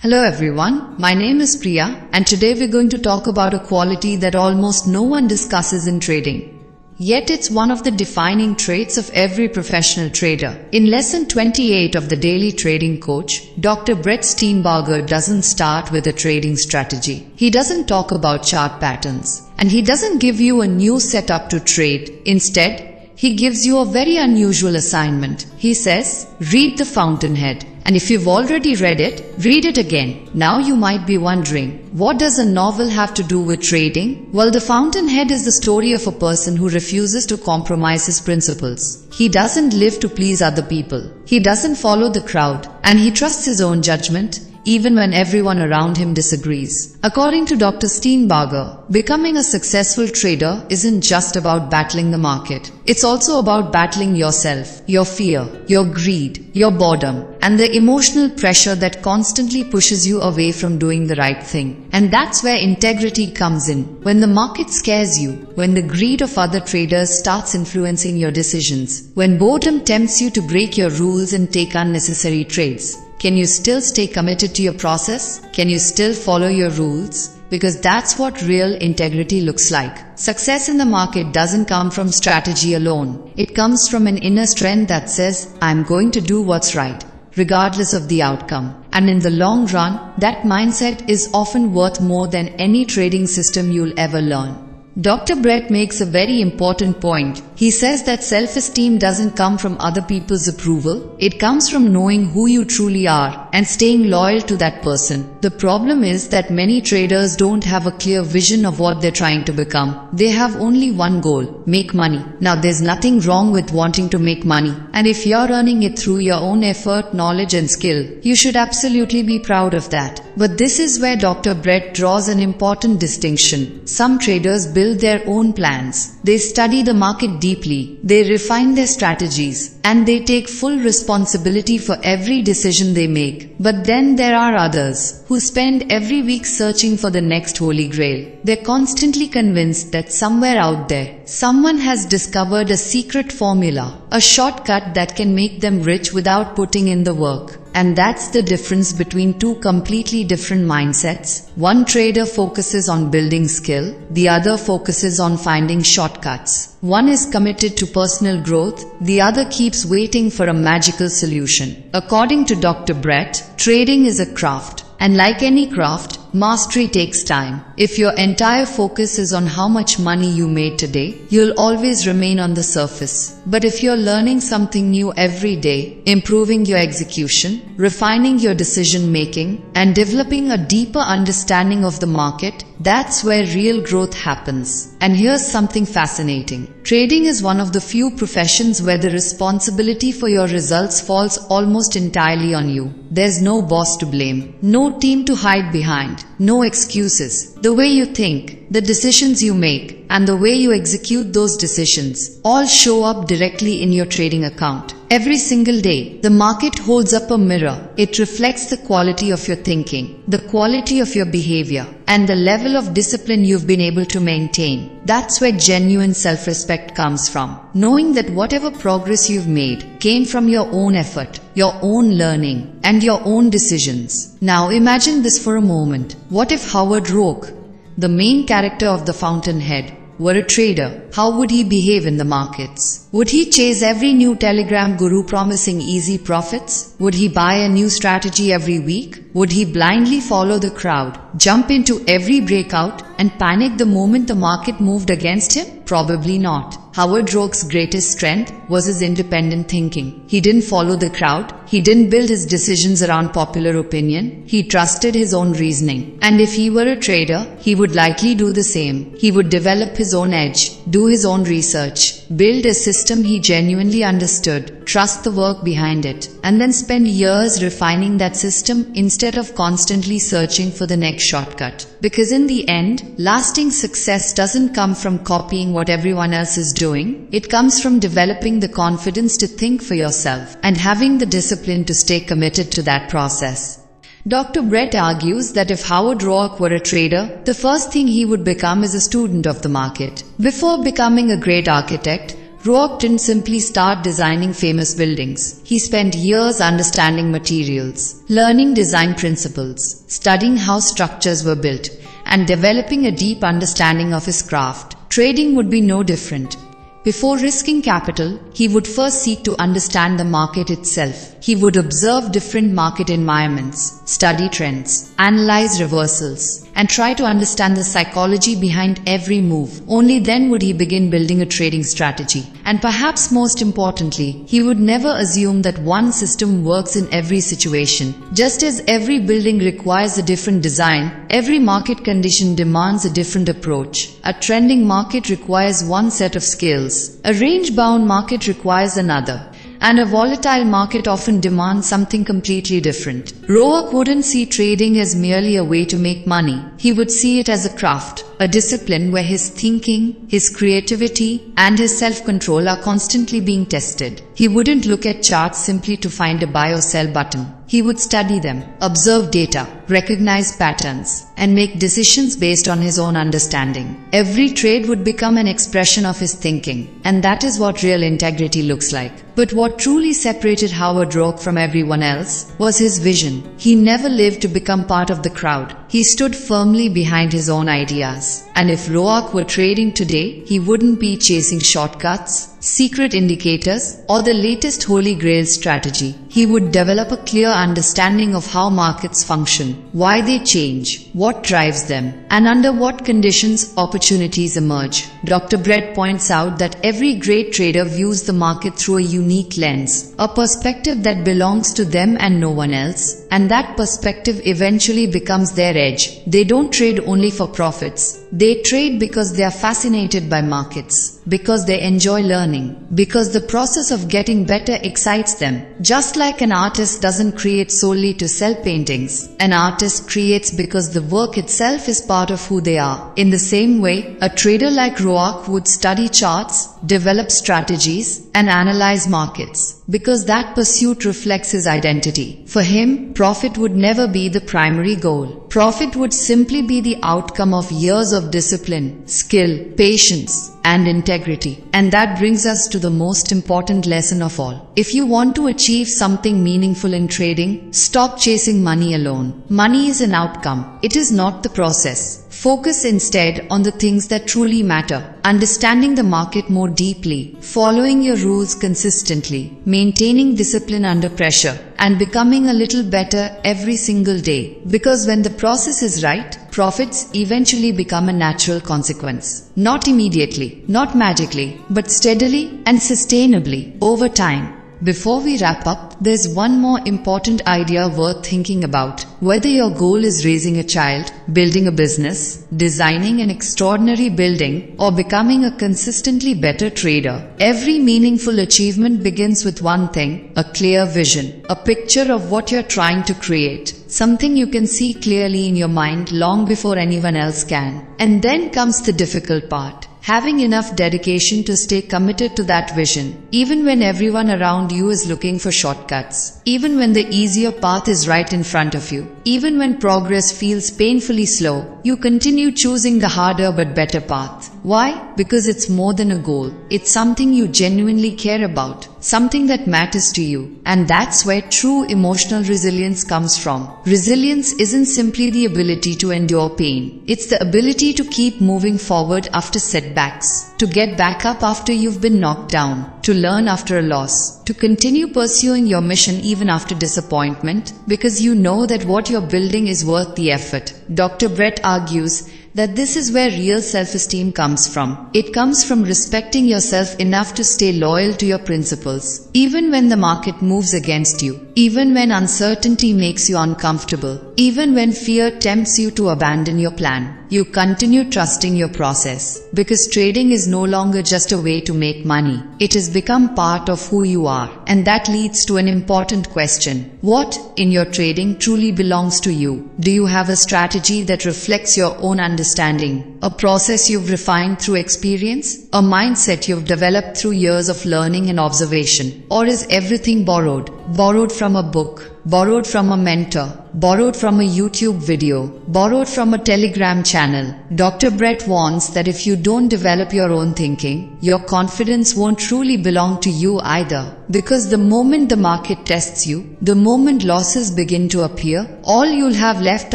Hello everyone, my name is Priya and today we're going to talk about a quality that almost no one discusses in trading. Yet it's one of the defining traits of every professional trader. In lesson 28 of the Daily Trading Coach, Dr. Brett Steenbarger doesn't start with a trading strategy. He doesn't talk about chart patterns. And he doesn't give you a new setup to trade. Instead, he gives you a very unusual assignment. He says, read the Fountainhead. And if you've already read it, read it again. Now you might be wondering, what does a novel have to do with trading? Well, The Fountainhead is the story of a person who refuses to compromise his principles. He doesn't live to please other people. He doesn't follow the crowd. And he trusts his own judgment, even when everyone around him disagrees. According to Dr. Steenbarger, becoming a successful trader isn't just about battling the market. It's also about battling yourself, your fear, your greed, your boredom, and the emotional pressure that constantly pushes you away from doing the right thing. And that's where integrity comes in. When the market scares you, when the greed of other traders starts influencing your decisions, when boredom tempts you to break your rules and take unnecessary trades, can you still stay committed to your process? Can you still follow your rules? Because that's what real integrity looks like. Success in the market doesn't come from strategy alone. It comes from an inner strength that says, I'm going to do what's right, regardless of the outcome. And in the long run, that mindset is often worth more than any trading system you'll ever learn. Dr. Brett makes a very important point. He says that self-esteem doesn't come from other people's approval. It comes from knowing who you truly are and staying loyal to that person. The problem is that many traders don't have a clear vision of what they're trying to become. They have only one goal: make money. Now, there's nothing wrong with wanting to make money. And if you're earning it through your own effort, knowledge and skill, you should absolutely be proud of that. But this is where Dr. Brett draws an important distinction. Some traders build their own plans. They study the market deeply. They refine their strategies. And they take full responsibility for every decision they make. But then there are others who spend every week searching for the next holy grail. They're constantly convinced that somewhere out there, someone has discovered a secret formula, a shortcut that can make them rich without putting in the work. And that's the difference between two completely different mindsets. One trader focuses on building skill, the other focuses on finding shortcuts. One is committed to personal growth, the other keeps waiting for a magical solution. According to Dr. Brett, trading is a craft. And like any craft, mastery takes time. If your entire focus is on how much money you made today, you'll always remain on the surface. But if you're learning something new every day, improving your execution, refining your decision making, and developing a deeper understanding of the market, that's where real growth happens. And here's something fascinating. Trading is one of the few professions where the responsibility for your results falls almost entirely on you. There's no boss to blame, no team to hide behind, no excuses. The way you think, the decisions you make, and the way you execute those decisions all show up directly in your trading account. Every single day, the market holds up a mirror. It reflects the quality of your thinking, the quality of your behavior, and the level of discipline you've been able to maintain. That's where genuine self-respect comes from. Knowing that whatever progress you've made came from your own effort, your own learning, and your own decisions. Now imagine this for a moment. What if Howard Roark, the main character of The Fountainhead, were a trader? How would he behave in the markets? Would he chase every new telegram guru promising easy profits? Would he buy a new strategy every week? Would he blindly follow the crowd, jump into every breakout, and panic the moment the market moved against him? Probably not. Howard Roark's greatest strength was his independent thinking. He didn't follow the crowd. He didn't build his decisions around popular opinion. He trusted his own reasoning. And if he were a trader, he would likely do the same. He would develop his own edge, do his own research, build a system he genuinely understood, trust the work behind it, and then spend years refining that system instead of constantly searching for the next shortcut. Because in the end, lasting success doesn't come from copying what everyone else is doing. It comes from developing the confidence to think for yourself and having the discipline to stay committed to that process. Dr. Brett argues that if Howard Roark were a trader, the first thing he would become is a student of the market. Before becoming a great architect, Roark didn't simply start designing famous buildings. He spent years understanding materials, learning design principles, studying how structures were built, and developing a deep understanding of his craft. Trading would be no different. Before risking capital, he would first seek to understand the market itself. He would observe different market environments, study trends, analyze reversals, and try to understand the psychology behind every move. Only then would he begin building a trading strategy. And perhaps most importantly, he would never assume that one system works in every situation. Just as every building requires a different design, every market condition demands a different approach. A trending market requires one set of skills. A range-bound market requires another. And a volatile market often demands something completely different. Roark wouldn't see trading as merely a way to make money. He would see it as a craft, a discipline where his thinking, his creativity, and his self-control are constantly being tested. He wouldn't look at charts simply to find a buy or sell button. He would study them, observe data, recognize patterns, and make decisions based on his own understanding. Every trade would become an expression of his thinking, and that is what real integrity looks like. But what truly separated Howard Roark from everyone else was his vision. He never lived to become part of the crowd. He stood firmly behind his own ideas. And if Roark were trading today, he wouldn't be chasing shortcuts, secret indicators, or the latest holy grail strategy. He would develop a clear understanding of how markets function, why they change, what drives them, and under what conditions opportunities emerge. Dr. Brett points out that every great trader views the market through a unique lens, a perspective that belongs to them and no one else, and that perspective eventually becomes their edge. They don't trade only for profits. They trade because they are fascinated by markets, because they enjoy learning, because the process of getting better excites them. Just like an artist doesn't create solely to sell paintings, an artist creates because the work itself is part of who they are. In the same way, a trader like Roark would study charts, develop strategies, and analyze markets, because that pursuit reflects his identity. For him, profit would never be the primary goal. Profit would simply be the outcome of years of discipline, skill, patience, and integrity. And that brings us to the most important lesson of all. If you want to achieve something meaningful in trading, stop chasing money alone. Money is an outcome. It is not the process. Focus instead on the things that truly matter. Understanding the market more deeply, following your rules consistently, maintaining discipline under pressure, and becoming a little better every single day. Because when the process is right, profits eventually become a natural consequence. Not immediately, not magically, but steadily and sustainably over time. Before we wrap up, there's one more important idea worth thinking about. Whether your goal is raising a child, building a business, designing an extraordinary building, or becoming a consistently better trader, every meaningful achievement begins with one thing: a clear vision, a picture of what you're trying to create. Something you can see clearly in your mind long before anyone else can. And then comes the difficult part. Having enough dedication to stay committed to that vision, even when everyone around you is looking for shortcuts, even when the easier path is right in front of you, even when progress feels painfully slow, you continue choosing the harder but better path. Why? Because it's more than a goal. It's something you genuinely care about, something that matters to you. And that's where true emotional resilience comes from. Resilience isn't simply the ability to endure pain. It's the ability to keep moving forward after setbacks, to get back up after you've been knocked down, to learn after a loss, to continue pursuing your mission even after disappointment, because you know that what you're building is worth the effort. Dr. Brett argues that this is where real self-esteem comes from. It comes from respecting yourself enough to stay loyal to your principles, even when the market moves against you, even when uncertainty makes you uncomfortable, even when fear tempts you to abandon your plan. You continue trusting your process, because trading is no longer just a way to make money. It has become part of who you are. And that leads to an important question. What in your trading truly belongs to you? Do you have a strategy that reflects your own understanding? A process you've refined through experience? A mindset you've developed through years of learning and observation? Or is everything borrowed? Borrowed from a book, borrowed from a mentor, borrowed from a YouTube video, borrowed from a Telegram channel. Dr. Brett warns that if you don't develop your own thinking, your confidence won't truly belong to you either. Because the moment the market tests you, the moment losses begin to appear, all you'll have left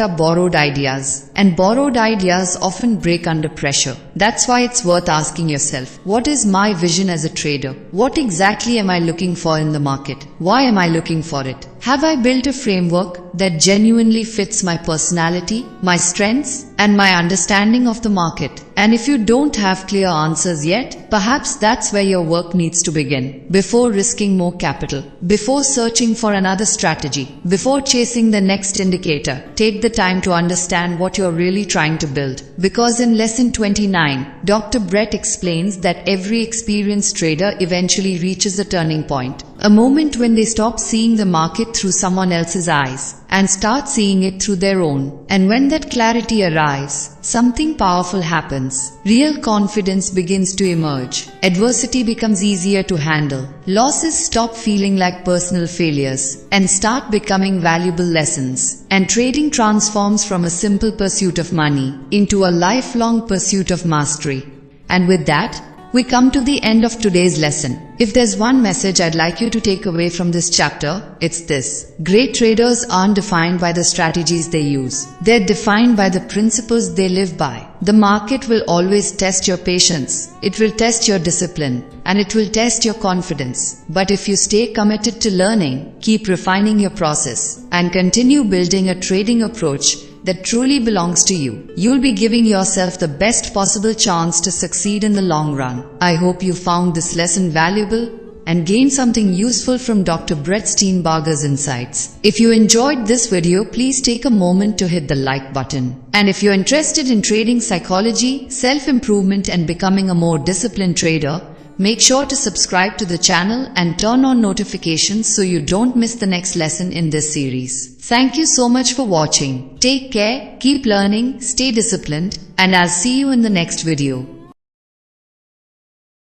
are borrowed ideas. And borrowed ideas often break under pressure. That's why it's worth asking yourself, what is my vision as a trader? What exactly am I looking for in the market? Why am I looking for it? Have I built a framework that genuinely fits my personality, my strengths, and my understanding of the market? And if you don't have clear answers yet, perhaps that's where your work needs to begin. Before risking more capital, before searching for another strategy, before chasing the next indicator, take the time to understand what you're really trying to build. Because in lesson 29, Dr. Brett explains that every experienced trader eventually reaches a turning point. A moment when they stop seeing the market through someone else's eyes and start seeing it through their own. And when that clarity arrives, something powerful happens. Real confidence begins to emerge. Adversity becomes easier to handle. Losses stop feeling like personal failures and start becoming valuable lessons. And trading transforms from a simple pursuit of money into a lifelong pursuit of mastery. And with that, we come to the end of today's lesson. If there's one message I'd like you to take away from this chapter, it's this. Great traders aren't defined by the strategies they use. They're defined by the principles they live by. The market will always test your patience. It will test your discipline. And it will test your confidence. But if you stay committed to learning, keep refining your process, and continue building a trading approach that truly belongs to you, you'll be giving yourself the best possible chance to succeed in the long run. I hope you found this lesson valuable and gained something useful from Dr. Brett Steenbarger's insights. If you enjoyed this video, please take a moment to hit the like button. And if you're interested in trading psychology, self-improvement, and becoming a more disciplined trader, make sure to subscribe to the channel and turn on notifications so you don't miss the next lesson in this series. Thank you so much for watching. Take care, keep learning, stay disciplined, and I'll see you in the next video.